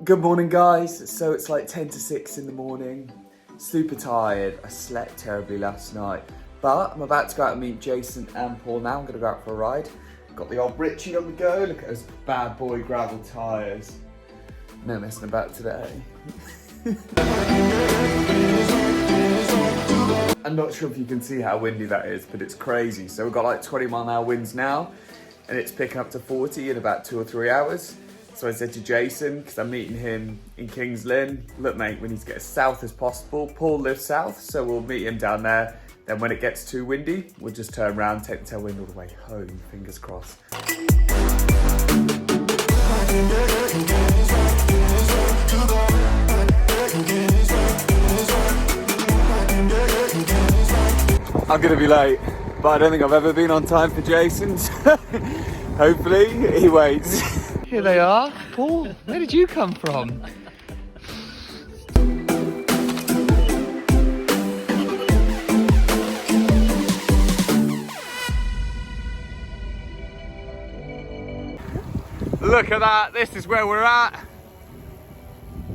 Good morning, guys. So it's like 10 to 6 in the morning. Super tired. I slept terribly last night. But I'm about to go out and meet Jason and Paul now. I'm going to go out for a ride. Got the old Richie on the go. Look at those bad boy gravel tyres. No messing about today. I'm not sure if you can see how windy that is, but it's crazy. So we've got like 20-mile-an-hour winds now, and it's picking up to 40 in about 2 or 3 hours. So I said to Jason, because I'm meeting him in Kings Lynn, look mate, we need to get as south as possible. Paul lives south, so we'll meet him down there. Then when it gets too windy, we'll just turn around, take the tailwind all the way home, fingers crossed. I'm gonna be late, but I don't think I've ever been on time for Jason's. Hopefully, he waits. Here they are. Paul, where did you come from? Look at that, this is where we're at.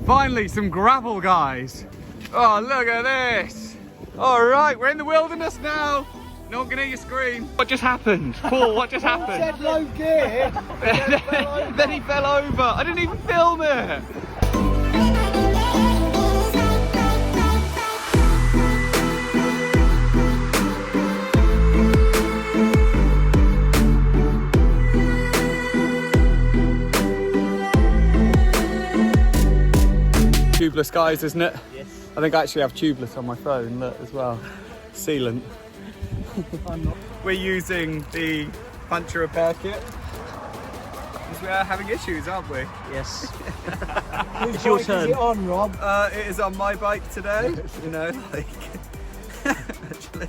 Finally, some gravel, guys. Oh, look at this. All right, we're in the wilderness now. No one can hear you scream. What just happened? Paul, what just happened? Said low gear. Then he fell over. I didn't even film it. Tubeless, guys, isn't it? Yes. I think I actually have tubeless on my phone, look, as well. Sealant. I'm not. We're using the puncture repair kit because we are having issues, aren't we? Yes. It's your turn. Is it on, Rob? It is on my bike today, you know, like, actually,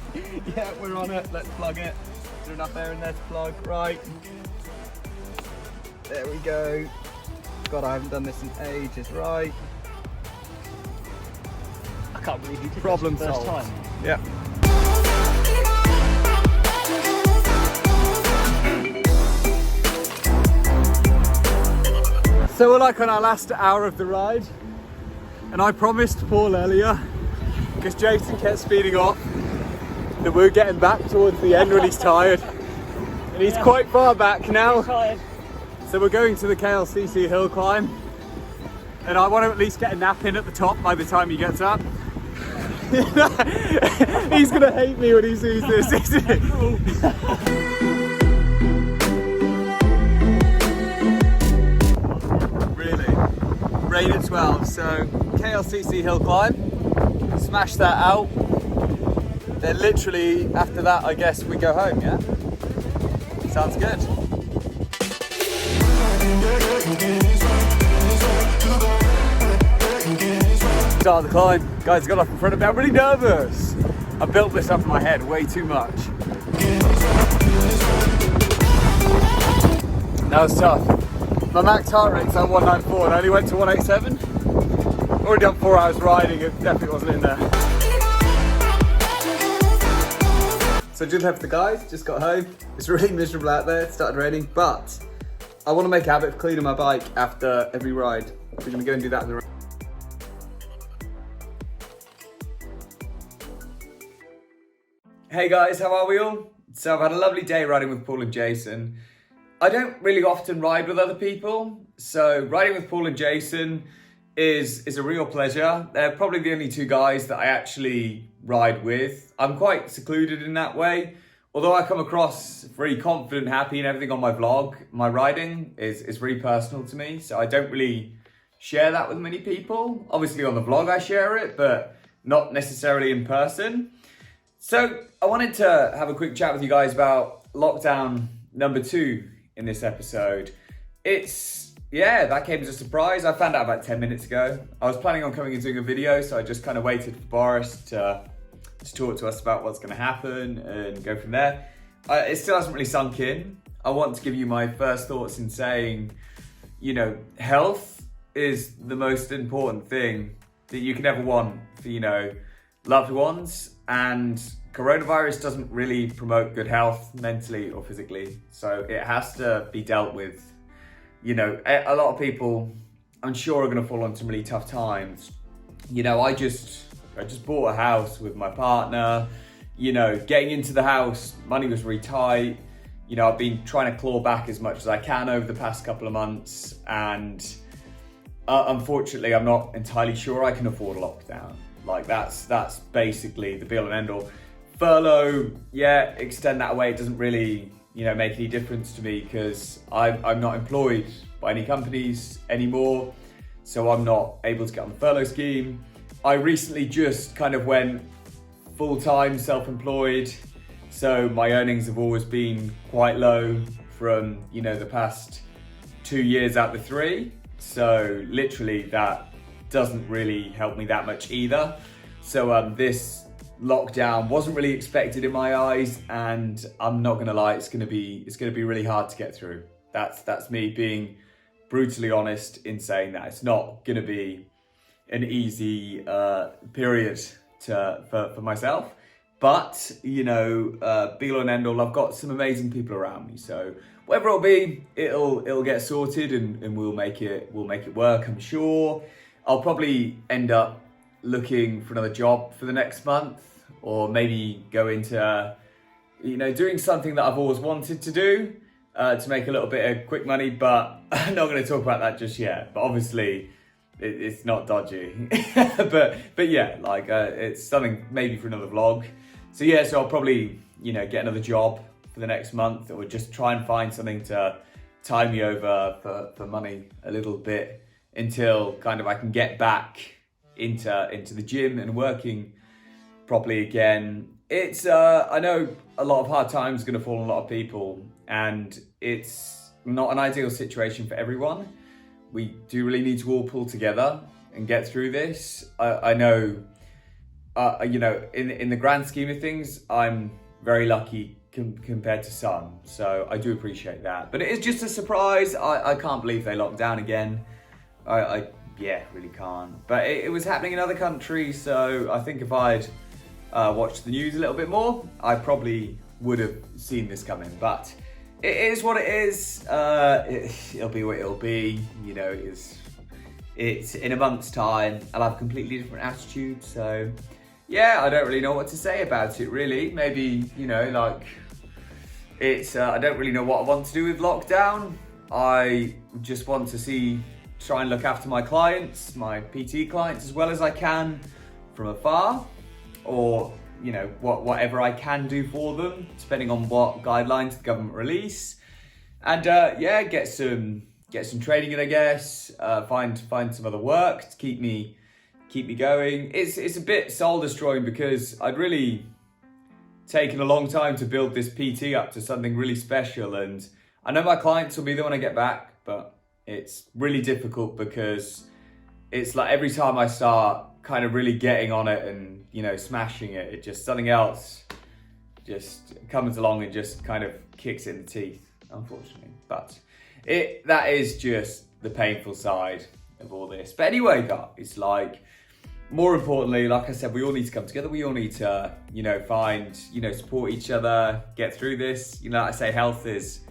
yeah, we're on it, let's plug it. Is there enough air in there to plug? Right. There we go. God, I haven't done this in ages, right. I can't believe you did Problem this the first solved. time. Yeah. So we're like on our last hour of the ride, and I promised Paul earlier, because Jason kept speeding off, that we're getting back towards the end when he's tired. And he's quite far back now. Tired. So we're going to the KLCC hill climb, and I want to at least get a nap in at the top by the time he gets up. He's gonna hate me when he sees this, isn't he? Really? Rain at 12, so KLCC hill climb, smash that out. Then literally after that, I guess we go home, yeah? Sounds good. Start the climb. Guys, got off in front of me. I'm really nervous. I built this up in my head way too much. That was tough. My max heart rate's at 194 and I only went to 187. Already done 4 hours riding, it definitely wasn't in there. So just left the guys, just got home. It's really miserable out there, it started raining, but I want to make a habit of cleaning my bike after every ride. We're going to go and do that in the rain. Hey guys, how are we all? So I've had a lovely day riding with Paul and Jason. I don't really often ride with other people, so riding with Paul and Jason is a real pleasure. They're probably the only two guys that I actually ride with. I'm quite secluded in that way. Although I come across very confident, happy and everything on my vlog, my riding is very personal to me, so I don't really share that with many people. Obviously on the vlog I share it, but not necessarily in person. So I wanted to have a quick chat with you guys about lockdown number 2 in this episode. That came as a surprise. I found out about 10 minutes ago. I was planning on coming and doing a video, so I just kind of waited for Boris to talk to us about what's going to happen and go from there. It still hasn't really sunk in. I want to give you my first thoughts in saying, you know, health is the most important thing that you can ever want for, you know, loved ones, and coronavirus doesn't really promote good health mentally or physically, so it has to be dealt with. You know, a lot of people I'm sure are going to fall on some really tough times. You know, I just bought a house with my partner. You know, getting into the house, money was really tight. You know, I've been trying to claw back as much as I can over the past couple of months, and unfortunately, I'm not entirely sure I can afford a lockdown. Like that's basically the be all and end all. Furlough, yeah, extend that away. It doesn't really, you know, make any difference to me because I'm not employed by any companies anymore, so I'm not able to get on the furlough scheme. I recently just kind of went full-time self-employed, so my earnings have always been quite low from, you know, the past 2 years out of the 3. So literally that doesn't really help me that much either. So this lockdown wasn't really expected in my eyes, and I'm not gonna lie, it's gonna be really hard to get through. That's me being brutally honest in saying that. It's not gonna be an easy period for myself, but you know, be all and end all, I've got some amazing people around me, so whatever it'll be, it'll get sorted, and we'll make it work, I'm sure. I'll probably end up looking for another job for the next month, or maybe go into, you know, doing something that I've always wanted to do to make a little bit of quick money, but I'm not going to talk about that just yet. But obviously, it's not dodgy. but yeah, like it's something maybe for another vlog. So yeah, so I'll probably, you know, get another job for the next month, or just try and find something to tie me over for money a little bit until kind of I can get back into the gym and working properly again. It's I know a lot of hard times are going to fall on a lot of people, and it's not an ideal situation for everyone. We do really need to all pull together and get through this. I know, you know, in the grand scheme of things, I'm very lucky compared to some, so I do appreciate that. But it is just a surprise. I can't believe they locked down again. I really can't. But it was happening in other countries, so I think if I'd watched the news a little bit more, I probably would have seen this coming. But it is what it is. It'll be what it'll be. You know, it's in a month's time. I'll have a completely different attitude. So yeah, I don't really know what to say about it, really. Maybe, you know, like it's I don't really know what I want to do with lockdown. I just want to try and look after my clients, my PT clients, as well as I can from afar, or, you know, whatever I can do for them, depending on what guidelines the government release. And yeah, get some training in, I guess. Find some other work to keep me going. It's a bit soul destroying because I'd really taken a long time to build this PT up to something really special, and I know my clients will be there when I get back, but it's really difficult because it's like every time I start kind of really getting on it and, you know, smashing it, it just something else just comes along and just kind of kicks it in the teeth, unfortunately. But that is just the painful side of all this. But anyway, guys, like, more importantly, like I said, we all need to come together. We all need to, you know, support each other, get through this. You know, like I say, health is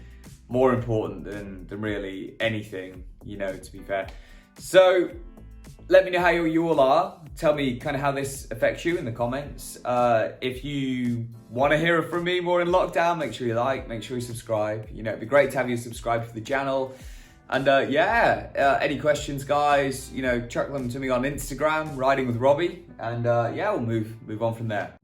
more important than really anything, you know, to be fair. So let me know how you all are. Tell me kind of how this affects you in the comments. If you want to hear from me more in lockdown, make sure you like, make sure you subscribe. You know, it'd be great to have you subscribe to the channel. And yeah, any questions, guys, you know, chuck them to me on Instagram, Riding with Robbie. And yeah, we'll move on from there.